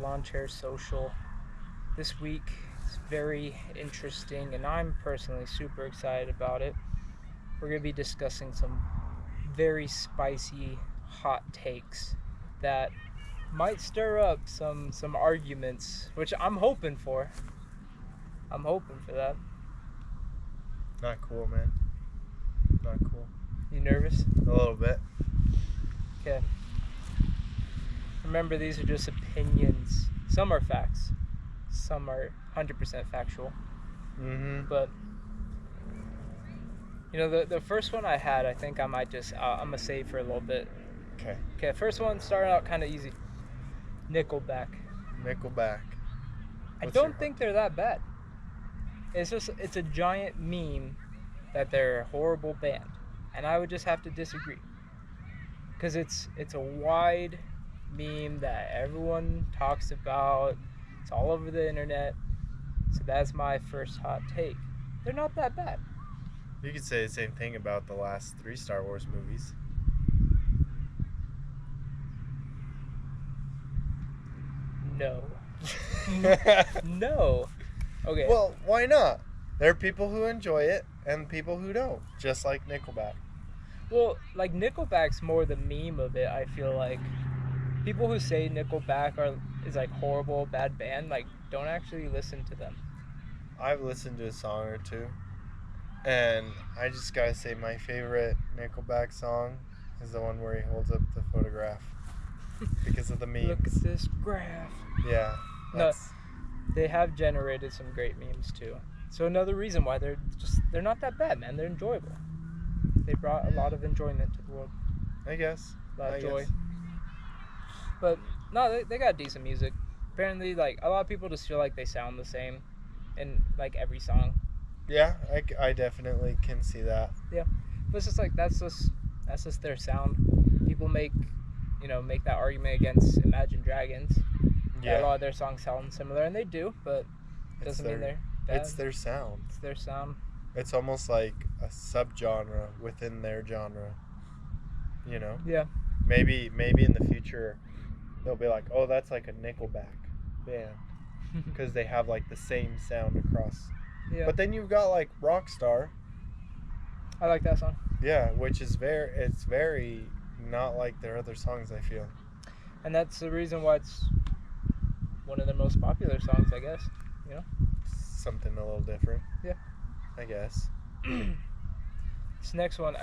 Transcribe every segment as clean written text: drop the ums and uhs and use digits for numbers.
Lawn Chair Social. This week is very interesting, and I'm personally super excited about it. We're going to be discussing some very spicy hot takes that might stir up some arguments, which I'm hoping for. I'm hoping for that. Not cool, man. Not cool. You nervous? A little bit. Okay. Remember, these are just opinions. Some are facts. Some are 100% factual. Mm-hmm. But, you know, the first one I had, I think I might just, I'm going to save for a little bit. Okay. Okay, first one started out kind of easy. Nickelback. Nickelback. I What's your don't think they're that bad. It's a giant meme that they're a horrible band. And I would just have to disagree. Because it's a wide meme that everyone talks about. It's all over the internet. So that's my first hot take. They're not that bad. You could say the same thing about the last 3 Star Wars movies. No. No. Okay. Well, why not? There are people who enjoy it and people who don't, just like Nickelback. Well, like Nickelback's more the meme of it. I feel like people who say Nickelback is like horrible, bad band, like don't actually listen to them. I've listened to a song or two, and I just gotta say my favorite Nickelback song is the one where he holds up the photograph because of the memes. Look at this graph. Yeah. No, they have generated some great memes too. So another reason why they're not that bad, man. They're enjoyable. They brought a lot of enjoyment to the world. I guess. A lot of joy. Guess. But no, they got decent music. Apparently, like a lot of people just feel like they sound the same in like every song. Yeah, I definitely can see that. Yeah, but it's just like that's just their sound. People make that argument against Imagine Dragons. Yeah. A lot of their songs sound similar, and they do, but it doesn't mean they're bad. It's their sound. It's their sound. It's almost like a subgenre within their genre. You know? Yeah. Maybe in the future they'll be like, oh, that's like a Nickelback band because they have like the same sound across. Yeah. But then you've got like Rockstar. I like that song. Yeah, which is very not like their other songs, I feel. And that's the reason why it's one of their most popular songs, I guess. You know? Something a little different. Yeah. I guess. This next one,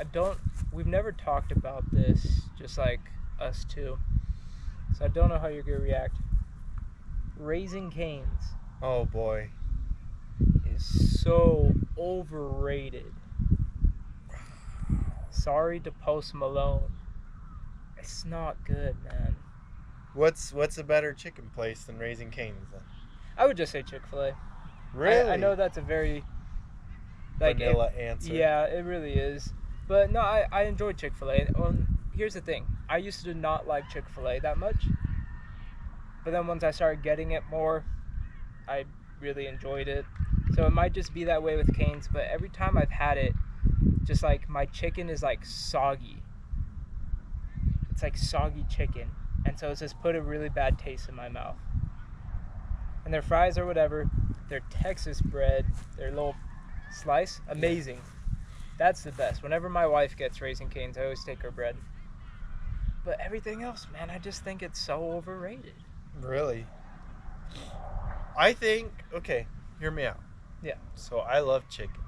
we've never talked about this, just like us two. So I don't know how you're going to react. Raising Cane's Oh boy. is so overrated. Sorry to Post Malone. It's not good, man. What's a better chicken place than Raising Cane's then? I would just say Chick-fil-A. Really? I know that's a very vanilla answer. Yeah, it really is. But no, I enjoy Chick-fil-A. Here's the thing. I used to not like Chick-fil-A that much. But then once I started getting it more, I really enjoyed it. So it might just be that way with Cane's, but every time I've had it, just like my chicken is like soggy. It's like soggy chicken. And so it's just put a really bad taste in my mouth. And their fries or whatever, their Texas bread, their little slice, amazing. That's the best. Whenever my wife gets Raising Cane's, I always take her bread. But everything else, man, I just think it's so overrated. Really? I think, okay, hear me out. Yeah. So I love chicken.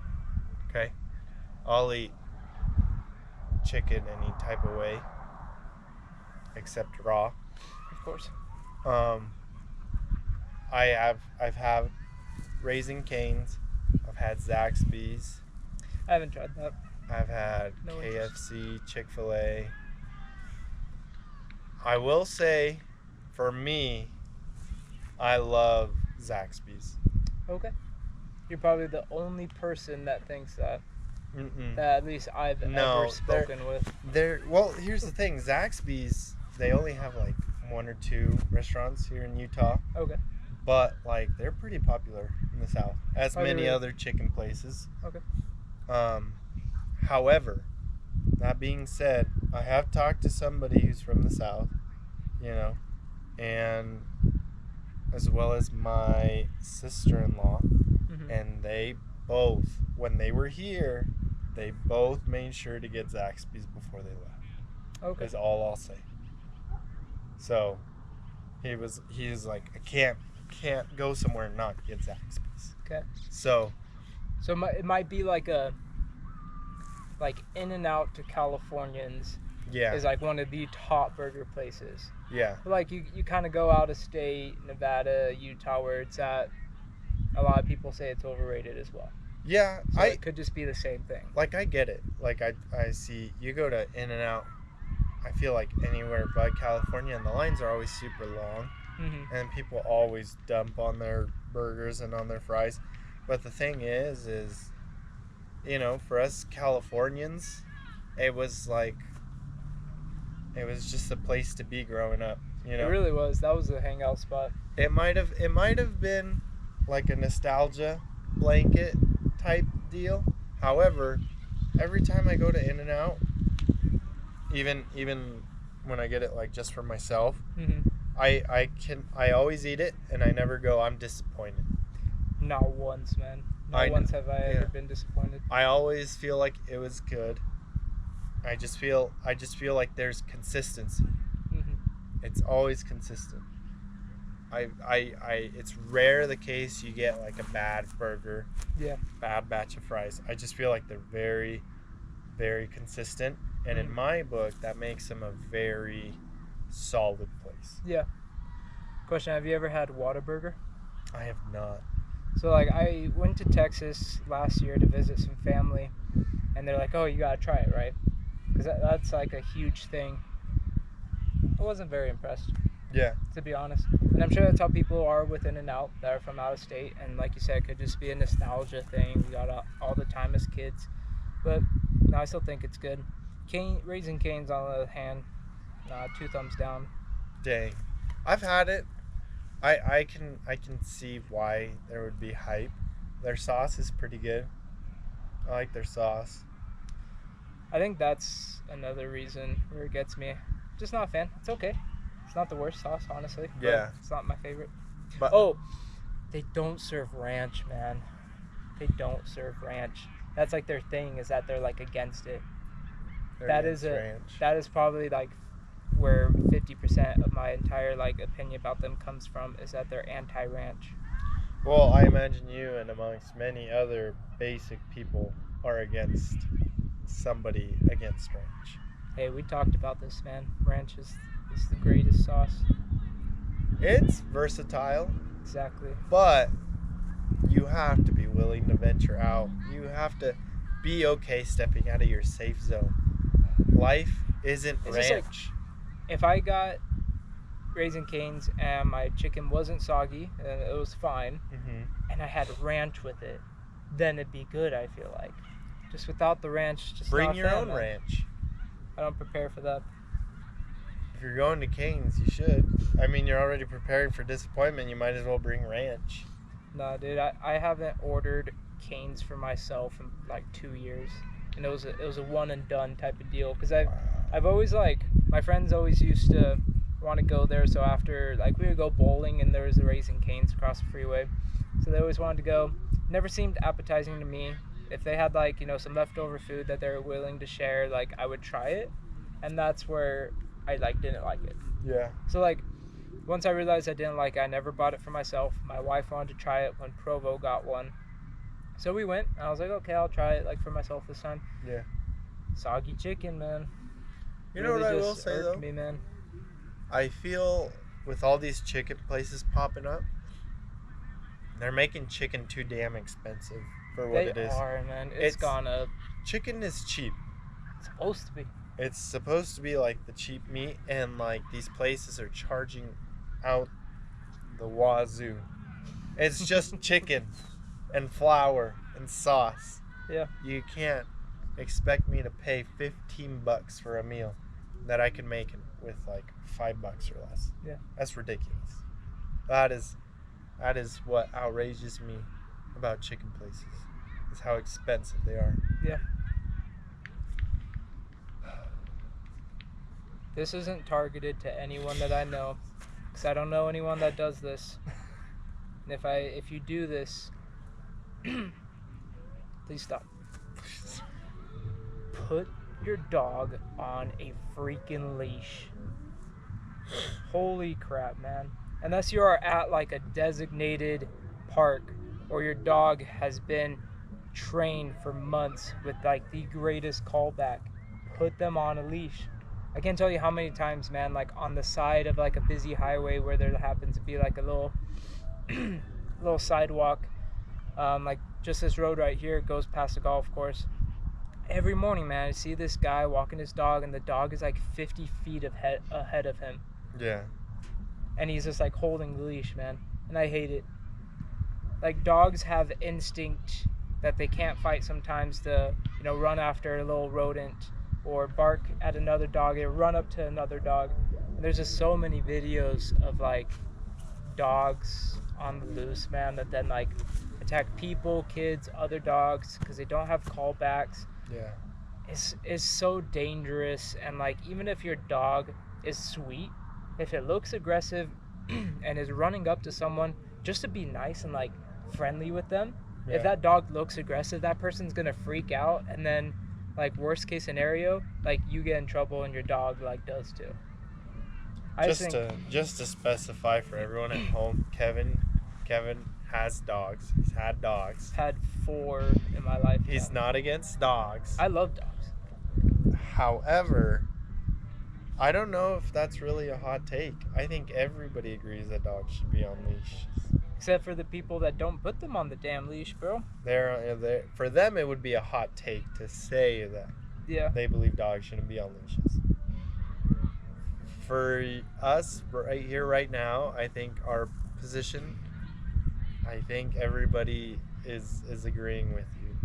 Okay? I'll eat chicken any type of way except raw. Of course. I've had Raising Cane's. I've had Zaxby's. I haven't tried that. I've had KFC, Chick-fil-A. I will say, for me, I love Zaxby's. Okay. You're probably the only person that thinks that. Mm-mm. That at least I've ever spoken with. Well, here's the thing. Zaxby's, they only have like 1 or 2 restaurants here in Utah. Okay. But like they're pretty popular in the South, as many really? other chicken places. Okay. However, that being said, I have talked to somebody who's from the South, you know, and as well as my sister-in-law, Mhm. and they both, when they were here, they both made sure to get Zaxby's before they left. Okay. Is all I'll say. So he's like, I can't go somewhere and not get Zaxby's. Okay. So So it might be like In-N-Out to Californians yeah, is like one of the top burger places. yeah, But like you kind of go out of state, Nevada, Utah, where it's at. A lot of people say it's overrated as well. yeah. So I it could just be the same thing. like I get it. Like I see you go to In-N-Out. I feel like anywhere but California, and the lines are always super long, Mm-hmm. and people always dump on their burgers and on their fries. But the thing is, for us Californians, it was just a place to be growing up. It really was. That was the hangout spot. It might have been like a nostalgia blanket type deal. However, every time I go to In-N-Out, even when I get it like just for myself, Mm-hmm. I always eat it and I never go I'm disappointed. Not once, man. Not once have I ever been disappointed. I always feel like it was good. I just feel like there's consistency. Mm-hmm. It's always consistent. It's rare the case you get like a bad burger, Yeah. bad batch of fries. I just feel like they're very, very consistent, and in Mhm. my book, that makes them a very solid place. Yeah. Question: have you ever had Whataburger? I have not. So like I went to Texas last year to visit some family, and they're like, "Oh, you gotta try it, right?" Because that's like a huge thing. I wasn't very impressed, Yeah, to be honest. And I'm sure that's how people are with In-N-Out that are from out of state. And like you said, it could just be a nostalgia thing. We got all the time as kids. But no, I still think it's good. Raising Cane's on the other hand, 2 thumbs down. dang. I've had it. I can see why there would be hype. Their sauce is pretty good. I like their sauce. I think that's another reason where it gets me. Just not a fan. It's okay. It's not the worst sauce, honestly. But Yeah. it's not my favorite. But Oh, they don't serve ranch, man. They don't serve ranch. That's like their thing, is that they're like against it. that is ranch. That is probably like where 50% of my entire like opinion about them comes from, is that they're anti-ranch. Well, I imagine you and amongst many other basic people are against somebody against ranch. Hey, we talked about this, man. Ranch is the greatest sauce. It's versatile, Exactly. but you have to be willing to venture out. You have to be okay stepping out of your safe zone. Life isn't It's just like- ranch. If I got Raising Cane's and my chicken wasn't soggy and it was fine, and I had ranch with it, then it'd be good, I feel like. Just without the ranch, just Bring not a your fan, own man. ranch. I don't prepare for that. If you're going to Cane's, you should. I mean, you're already preparing for disappointment. You might as well bring ranch. Nah, dude, I haven't ordered Cane's for myself in like 2 years, and it was a one and done type of deal. Cause I've always like, my friends always used to want to go there. So after like we would go bowling and there was a Raising Cane's across the freeway, so they always wanted to go. Never seemed appetizing to me. If they had like some leftover food that they were willing to share, like I would try it, and that's where I like didn't like it. Yeah. So like once I realized I didn't like it, I never bought it for myself. My wife wanted to try it when Provo got one. So we went, and I was like, okay, I'll try it like for myself this time. Yeah. Soggy chicken, man. You know what I will just say irked though? me, man. I feel with all these chicken places popping up, they're making chicken too damn expensive for what They it is. are, man. It's gone up. Chicken is cheap. It's supposed to be. It's supposed to be like the cheap meat, and like these places are charging out the wazoo. It's just chicken and flour and sauce. Yeah. You can't expect me to pay $15 for a meal that I can make with like $5 or less. Yeah. That's ridiculous. That is what outrages me about chicken places, is how expensive they are. Yeah. This isn't targeted to anyone that I know, because I don't know anyone that does this. And if you do this, please stop. Put your dog on a freaking leash. Holy crap, man. Unless you are at like a designated park or your dog has been trained for months with like the greatest callback, put them on a leash. I can't tell you how many times, man, like on the side of like a busy highway where there happens to be like a little little sidewalk, like just this road right here goes past a golf course. Every morning, man, I see this guy walking his dog, and the dog is like 50 feet ahead of him. Yeah. And he's just like holding the leash, man. And I hate it. Like, dogs have instinct that they can't fight sometimes to, run after a little rodent or bark at another dog or run up to another dog. And there's just so many videos of like dogs on the loose, man, that then like attack people, kids, other dogs because they don't have callbacks. Yeah. It's so dangerous. And like, even if your dog is sweet, if it looks aggressive and is running up to someone just to be nice and like friendly with them, if that dog looks aggressive, that person's gonna freak out, and then like worst case scenario, like you get in trouble and your dog like does too. Just to specify for everyone at home, Kevin has dogs. He's had dogs. Had 4 in my life. He's not against dogs. I love dogs. However, I don't know if that's really a hot take. I think everybody agrees that dogs should be on leashes. Except for the people that don't put them on the damn leash, bro. They're for them, it would be a hot take to say that they believe dogs shouldn't be on leashes. For us, right here, right now, I think our position, I think everybody is agreeing with you.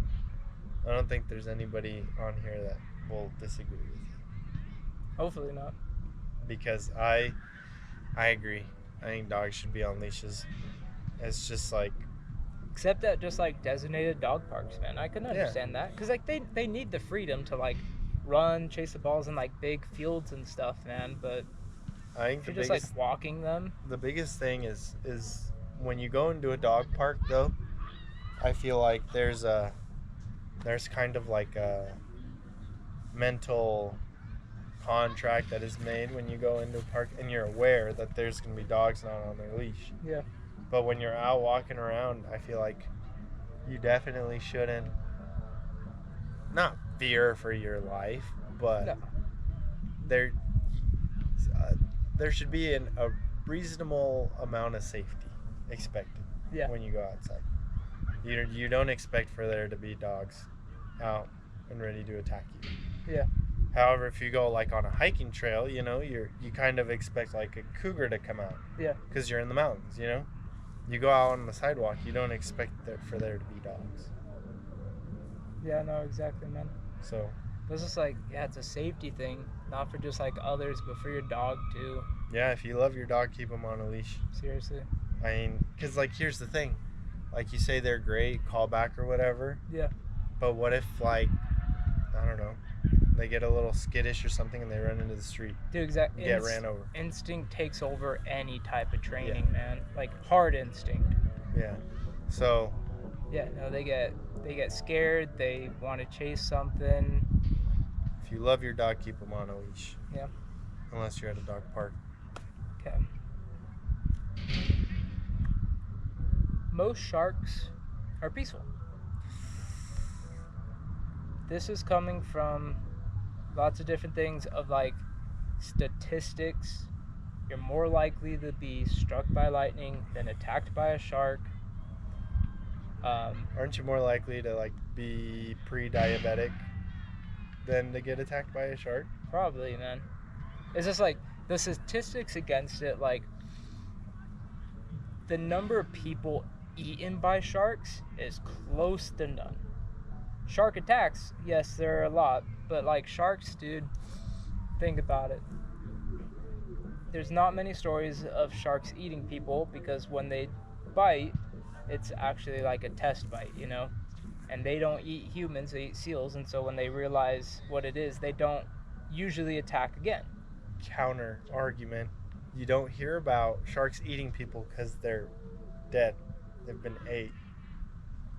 I don't think there's anybody on here that will disagree with you. Hopefully not. Because I agree. I think dogs should be on leashes. It's just like... Except at just like designated dog parks, man. I can understand that. Because like they need the freedom to like run, chase the balls in like big fields and stuff, man. But I think if you're just like walking them. The biggest thing is when you go into a dog park, though, I feel like there's kind of like a mental contract that is made when you go into a park, and you're aware that there's going to be dogs not on their leash. Yeah. But when you're out walking around, I feel like you definitely shouldn't, not fear for your life, but there should be a reasonable amount of safety expected when you go outside. You don't expect for there to be dogs out and ready to attack you. Yeah. However, if you go like on a hiking trail, you kind of expect like a cougar to come out. Yeah. Because you're in the mountains, You go out on the sidewalk, you don't expect for there to be dogs. Yeah, no, exactly, man. So it's just like, it's a safety thing, not for just like others, but for your dog too. Yeah, if you love your dog, keep them on a leash. Seriously. I mean, because like here's the thing, like you say they're great, callback or whatever. Yeah. But what if like, I don't know, they get a little skittish or something and they run into the street? Dude, exactly. Get ran over. Instinct takes over any type of training, man. Like hard instinct. Yeah. So. Yeah, no, they get scared. They want to chase something. If you love your dog, keep them on a leash. Yeah. Unless you're at a dog park. Okay. Most sharks are peaceful. This is coming from lots of different things of like statistics. You're more likely to be struck by lightning than attacked by a shark. Aren't you more likely to like be pre-diabetic than to get attacked by a shark? Probably, man. It's just like the statistics against it, like the number of people eaten by sharks is close to none. Shark attacks, yes, there are a lot, but like sharks, dude, think about it. There's not many stories of sharks eating people because when they bite, it's actually like a test bite, and they don't eat humans, they eat seals, and so when they realize what it is, they don't usually attack again. Counter argument, you don't hear about sharks eating people because they're dead. They've been ate.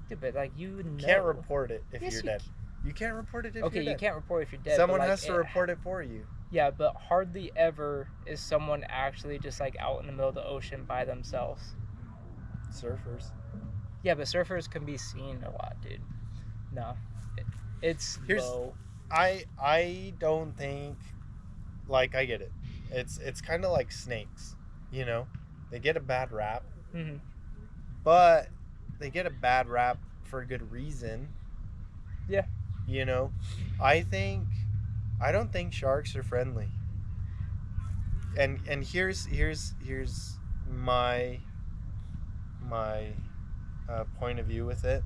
Dude, but like you know. Can't report it if Yes, you're you dead. You can't report it if Okay, you're dead. you can't report if you're dead. Someone but, like, has to report it for you. Yeah, but hardly ever is someone actually just like out in the middle of the ocean by themselves. Surfers. Yeah, but surfers can be seen a lot, dude. No, it's low. I don't think, like, I get it. It's kind of like snakes, you know. They get a bad rap, Mhm. but they get a bad rap for a good reason. Yeah. You know, I don't think sharks are friendly. And here's my point of view with it.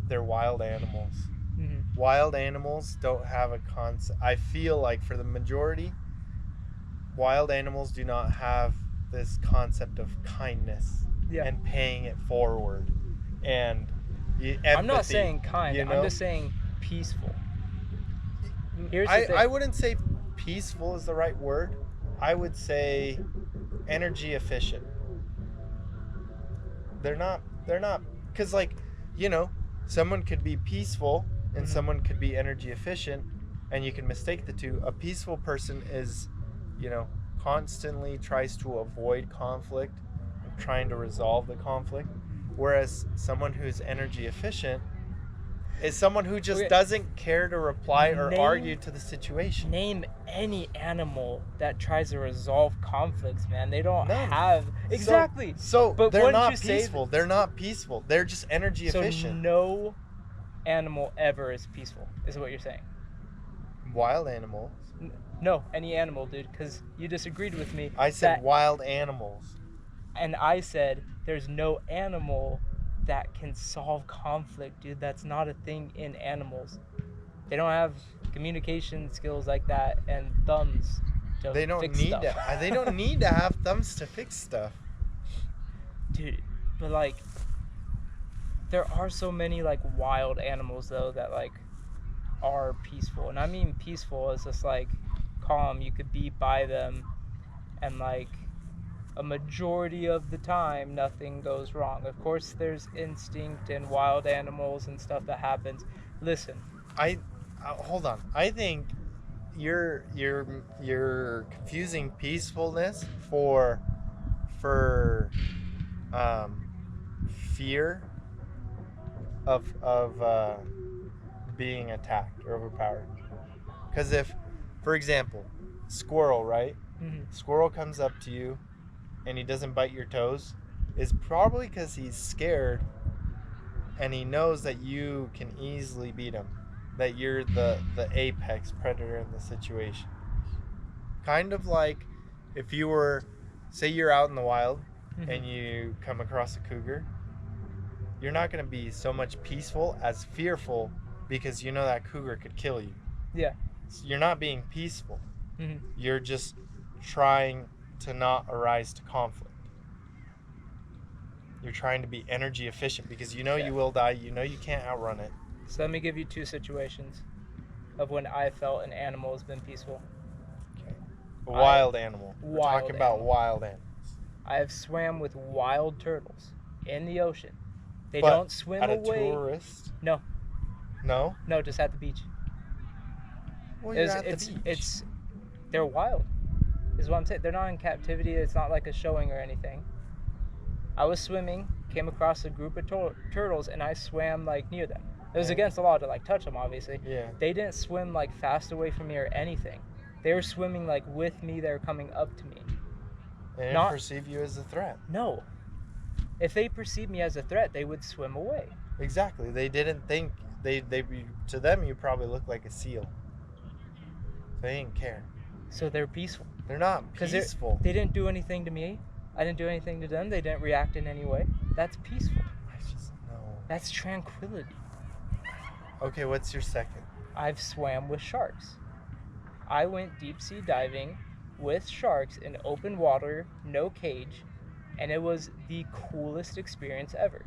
They're wild animals. Mhm. Wild animals don't have a concept. I feel like for the majority, wild animals do not have this concept of kindness Yeah. and paying it forward and empathy. I'm not saying kind. you I'm know? just saying peaceful. Here's the thing. I wouldn't say peaceful is the right word. I would say energy efficient. They're not because, like, you know, someone could be peaceful and Mhm. someone could be energy efficient, and you can mistake the two. A peaceful person is, you know, constantly tries to avoid conflict and trying to resolve the conflict, whereas someone who's energy efficient is someone who just Okay. doesn't care to reply or Name- argue to the situation. Name any animal that tries to resolve conflicts, man. They don't None. have exactly. So But they're wouldn't not you say peaceful. They're not peaceful. They're just energy So efficient. no animal ever is peaceful, is what you're saying. Wild animals. No, any animal, dude, because you disagreed with me. I said that- wild animals. And I said there's no animal that can solve conflict, dude. That's not a thing in animals. They don't have communication skills like that and thumbs to They don't fix need stuff. to. They don't need to have thumbs to fix stuff. Dude, but like there are so many like wild animals though that like are peaceful. And I mean peaceful as just like calm. You could be by them and like a majority of the time nothing goes wrong. Of course there's instinct and wild animals and stuff that happens. Listen, Hold on. I think you're confusing peacefulness for fear of being attacked or overpowered. Because if, for example, squirrel, right? Squirrel comes up to you and he doesn't bite your toes, is probably because he's scared and he knows that you can easily beat him, that you're the apex predator in the situation. Kind of like if you were, say you're out in the wild and you come across a cougar, you're not going to be so much peaceful as fearful because you know that cougar could kill you. Yeah. So you're not being peaceful. Mhm. You're just trying to not arise to conflict. You're trying to be energy efficient because you know you will die. You know you can't outrun it. So let me give you two situations of when I felt an animal has been peaceful. Okay. A wild animal. We're Wild talking about animal. wild animals. I have swam with wild turtles in the ocean. They But don't swim at a away. tourist? No. No? No, just at the beach. Well, you're at the beach. They're wild. Is what I'm saying. They're not in captivity. It's not like a showing or anything. I was swimming, came across a group of turtles, and I swam like near them. It was against the law to like touch them, obviously. Yeah. They didn't swim like fast away from me or anything. They were swimming like with me. They were coming up to me. They didn't Not- perceive you as a threat. No. If they perceived me as a threat, they would swim away. Exactly. They didn't think they to them you probably look like a seal. They didn't care. So they're peaceful. They're not 'Cause peaceful. They didn't do anything to me. I didn't do anything to them. They didn't react in any way. That's peaceful. I just know. That's tranquility. Okay, what's your second? I've swam with sharks. I went deep sea diving with sharks in open water, no cage, and it was the coolest experience ever.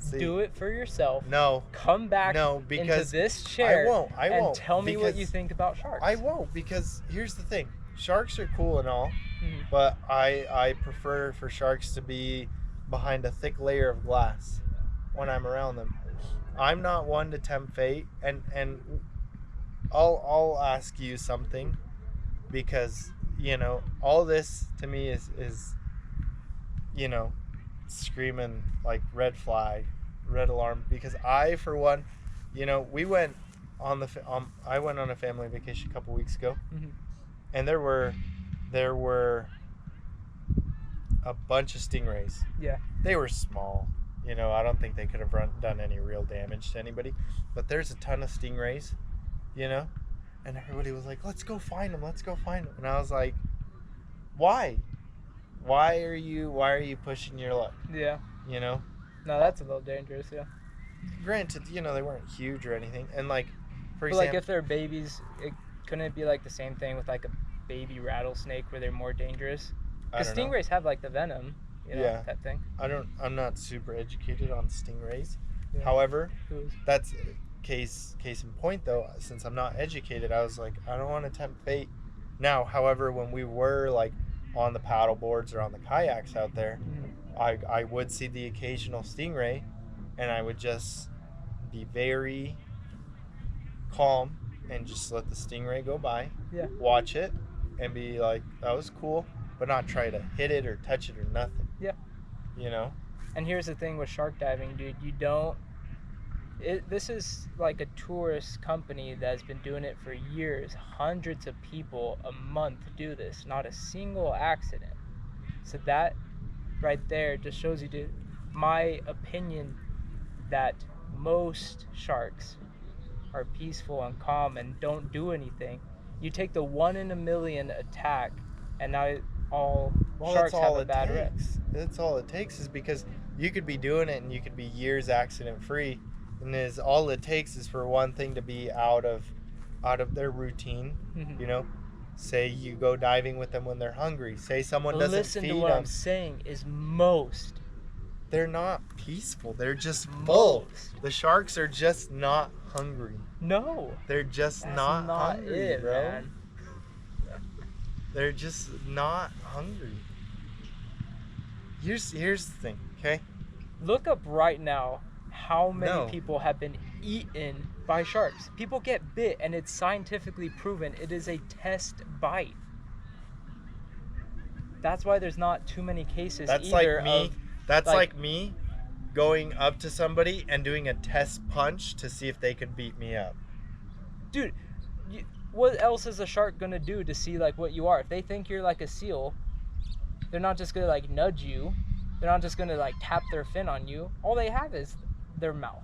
See, Do it for yourself. no, Come back no, into because this chair I and won't. tell me what you because think about sharks. I won't, because here's the thing. Sharks are cool and all, Mhm. but I prefer for sharks to be behind a thick layer of glass when I'm around them. I'm not one to tempt fate, and I'll ask you something, because all this to me is screaming like red flag, red alarm, because I, for one, we went on I went on a family vacation a couple weeks ago, Mhm. and there were a bunch of stingrays. Yeah. They were small. I don't think they could have done any real damage to anybody, but there's a ton of stingrays, and everybody was like, let's go find them, and I was like, why are you pushing your luck? Yeah. No, that's a little dangerous. Yeah. granted, they weren't huge or anything, and like, for But like example, if they're babies, couldn't it be like the same thing with like a baby rattlesnake where they're more dangerous? I Because don't know. stingrays have like the venom, Yeah. that thing. I'm not super educated on stingrays. Yeah. However, Who is? that's case in point, though. Since I'm not educated, I was like, I don't want to tempt fate. Now, however, when we were like on the paddle boards or on the kayaks out there, Mhm. I would see the occasional stingray, and I would just be very calm and just let the stingray go by. Yeah. Watch it and be like, that was cool, but not try to hit it or touch it or nothing. Yeah. And here's the thing with shark diving, dude. This is like a tourist company that's been doing it for years. Hundreds of people a month do this. Not a single accident. So that right there just shows you, dude, my opinion that most sharks are peaceful and calm and don't do anything. You take the 1 in a million attack, and now all sharks that's all have a bad rep. That's all it takes, is because you could be doing it and you could be years accident free, and all it takes is for one thing to be out of their routine. Mhm. Say you go diving with them when they're hungry. Say someone doesn't Listen feed to what them. I'm saying is most. They're not peaceful. They're just full. Most. The sharks are just not hungry. No. They're just That's not not hungry, it, bro. man. They're just not hungry. Here's the thing, okay? Look up right now how many No. people have been eaten by sharks. People get bit, and it's scientifically proven it is a test bite. That's why there's not too many cases That's either like me. of That's like- like me going up to somebody and doing a test punch to see if they could beat me up. dude, what else is a shark gonna do to see like what you are? If they think you're like a seal, they're not just gonna like nudge you. They're not just gonna like tap their fin on you. All they have is their mouth.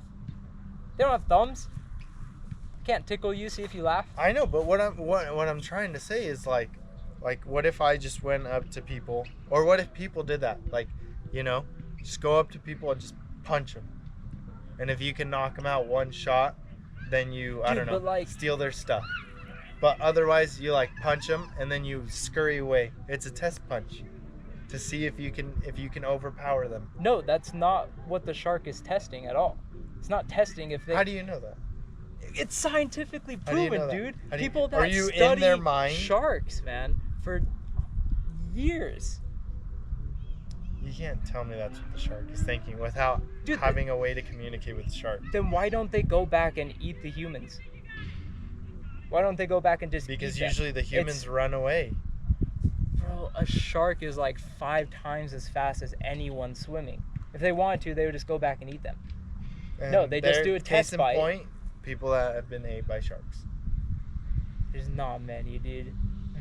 They don't have thumbs. Can't tickle you, see if you laugh. I know, but what I'm trying to say is like what if I just went up to people, or what if people did that? Like, just go up to people and just punch them. And if you can knock them out one shot, then you, I Dude, don't know, but, like- steal their stuff. But otherwise, you like punch them and then you scurry away. It's a test punch to see if you can overpower them. No, that's not what the shark is testing at all. It's not testing if they. How do you know that? It's scientifically How do you proven, know that? dude. How do you- People that are you in study their mind? sharks, man, for years. You can't tell me that's what the shark is thinking without Dude, having a way to communicate with the shark. Then why don't they go back and eat the humans? Why don't they go back and just Because eat them? usually the humans run away. Bro, a shark is like 5 times as fast as anyone swimming. If they wanted to, they would just go back and eat them. No, they just do a test case in bite. point, people that have been ate by sharks. There's not many, dude.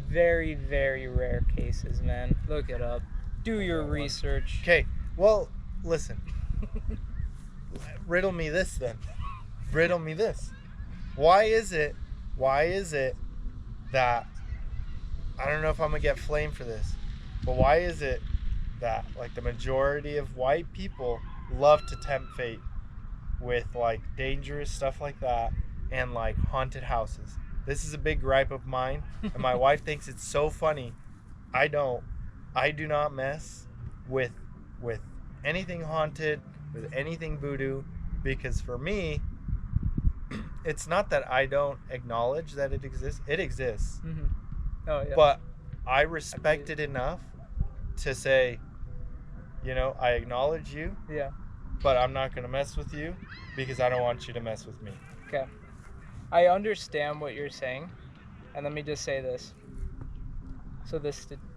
Very, very rare cases, man. Look it up. Do your research. Okay, well, listen. Riddle me this then. Riddle me this. Why is it that, I don't know if I'm gonna get flamed for this, but why is it that like the majority of white people love to tempt fate with like dangerous stuff like that and like haunted houses? This is a big gripe of mine, and my wife thinks it's so funny. I do not mess with anything haunted, with anything voodoo, because for me, it's not that I don't acknowledge that it exists. It exists. Mm-hmm. Oh yeah. But I respect it enough to say, I acknowledge you, Yeah. but I'm not going to mess with you because I don't want you to mess with me. Okay. I understand what you're saying, and let me just say this. So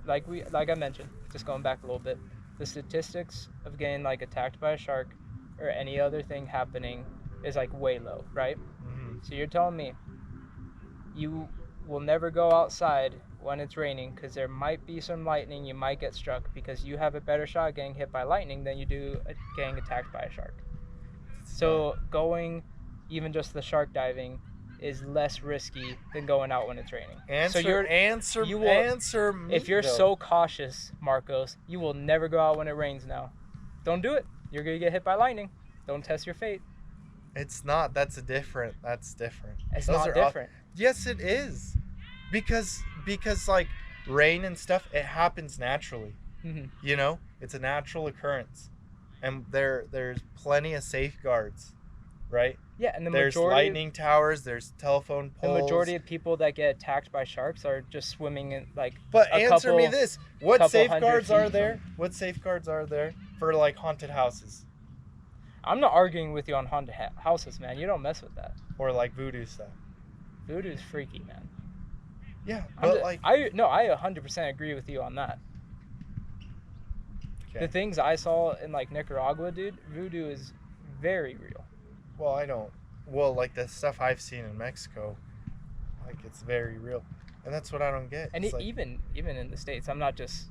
like I mentioned, just going back a little bit, the statistics of getting like attacked by a shark or any other thing happening is like way low, right? Mm-hmm. So you're telling me you will never go outside when it's raining because there might be some lightning, you might get struck because you have a better shot at getting hit by lightning than you do at getting attacked by a shark. So going even just the shark diving is less risky than going out when it's raining. Answer me. If you're though. so cautious, Marcos, you will never go out when it rains now. Don't do it. You're going to get hit by lightning. Don't test your fate. It's not. That's different. It's Those not are different. Yes, it is. Because like rain and stuff, it happens naturally. Mm-hmm. It's a natural occurrence. And there's plenty of safeguards, right? Yeah, and there's lightning towers, there's telephone poles. The majority of people that get attacked by sharks are just swimming in like. But answer me this: what safeguards are there? From... What safeguards are there for like haunted houses? I'm not arguing with you on haunted houses, man. You don't mess with that. Or like voodoo stuff. Voodoo's freaky, man. Yeah, but I 100% agree with you on that. Okay. The things I saw in like Nicaragua, dude, voodoo is very real. Well, I don't. Well, like the stuff I've seen in Mexico, like it's very real, and that's what I don't get. And even in the States, I'm not just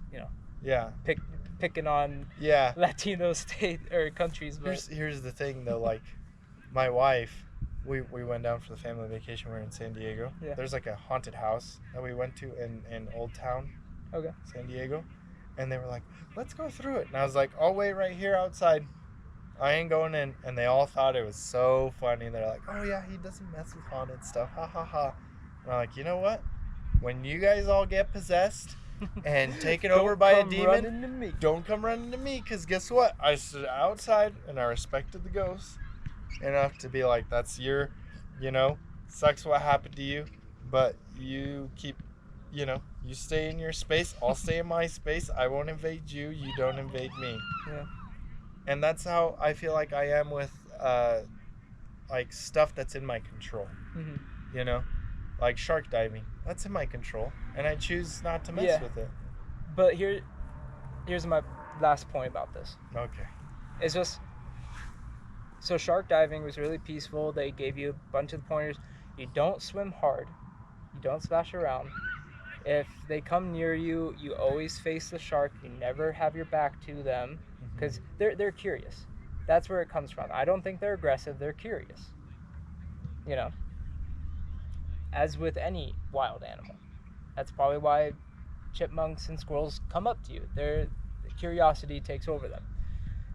picking on yeah Latino state or countries. But here's the thing though, like my wife, we went down for the family vacation. We're in San Diego. Yeah. There's like a haunted house that we went to in Old Town. Okay. San Diego, and they were like, "Let's go through it," and I was like, "I'll wait right here outside. I ain't going in." And they all thought it was so funny. They're like, "Oh yeah, he doesn't mess with haunted stuff, ha ha ha." And I'm like, you know what? When you guys all get possessed and taken over by a demon, don't come running to me, because guess what? I stood outside and I respected the ghost enough to be like, that's your, sucks what happened to you, but you keep, you stay in your space, I'll stay in my space, I won't invade you, you don't invade me. Yeah. And that's how I feel like I am with like stuff that's in my control. Mm-hmm. Like shark diving, that's in my control, and I choose not to mess with it. But here's my last point about this. Okay. It's just, so shark diving was really peaceful. They gave you a bunch of pointers. You don't swim hard. You don't splash around. If they come near you, you always face the shark. You never have your back to them, because they're curious. That's where it comes from. I don't think they're aggressive. They're curious. As with any wild animal. That's probably why chipmunks and squirrels come up to you. Their curiosity takes over them.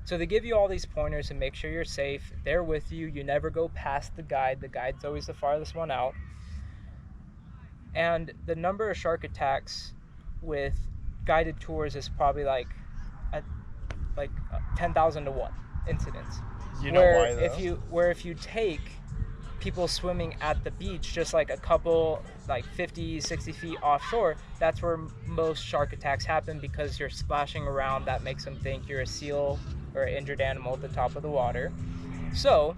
So they give you all these pointers and make sure you're safe. They're with you. You never go past the guide. The guide's always the farthest one out. And the number of shark attacks with guided tours is probably like 10,000 to 1 incidents. You know why though? Where if you take people swimming at the beach, just like a couple, like 50, 60 feet offshore, that's where most shark attacks happen, because you're splashing around. That makes them think you're a seal or an injured animal at the top of the water. So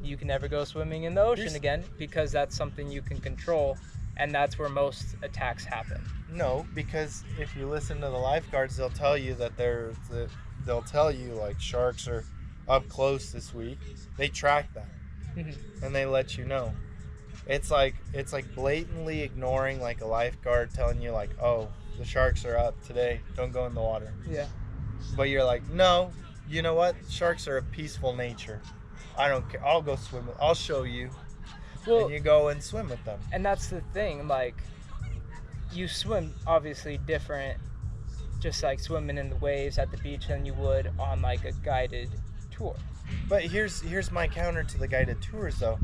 you can never go swimming in the ocean again, because that's something you can control, and that's where most attacks happen. No, because if you listen to the lifeguards, they'll tell you that they'll tell you like sharks are up close this week. They track that. And they let you know. It's like blatantly ignoring like a lifeguard telling you like, oh, the sharks are up today, don't go in the water. Yeah. But you're like, no, you know what? Sharks are a peaceful nature. I don't care. I'll go swim. I'll show you. Well, and you go and swim with them. And that's the thing. Like, you swim obviously different, just like swimming in the waves at the beach, than you would on like a guided tour. But here's my counter to the guided tours though.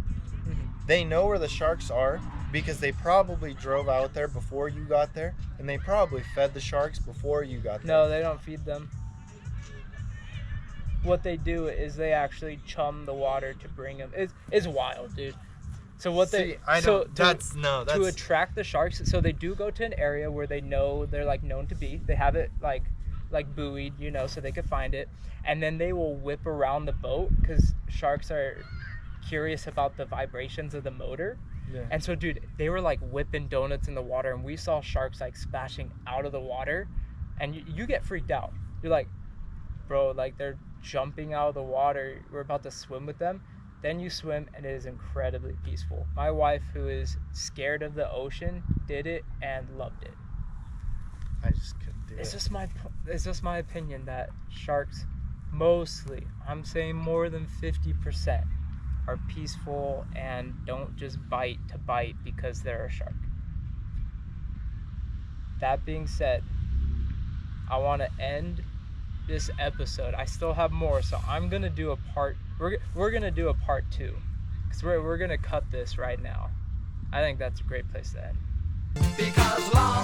They know where the sharks are because they probably drove out there before you got there, and they probably fed the sharks before you got there. No, they don't feed them. what they do is they actually chum the water to bring them. It's wild, dude. So what See, they I so don't. to, That's to attract the sharks, so they do go to an area where they know they're like known to be. They have it like buoyed, you know, so they could find it, and then they will whip around the boat because sharks are curious about the vibrations of the motor. yeah. And so, dude, they were like whipping donuts in the water, and we saw sharks like splashing out of the water, and you get freaked out. You're like, bro, like they're jumping out of the water. We're about to swim with them. Then you swim, and it is incredibly peaceful. My wife, who is scared of the ocean, did it and loved it. I just couldn't do It's it. just my opinion that sharks, mostly, I'm saying more than 50%, are peaceful and don't just bite to bite because they're a shark. That being said, I want to end this episode. I still have more, so I'm gonna do a part. We're gonna do a part 2, because we're gonna cut this right now. I think that's a great place to end. Because long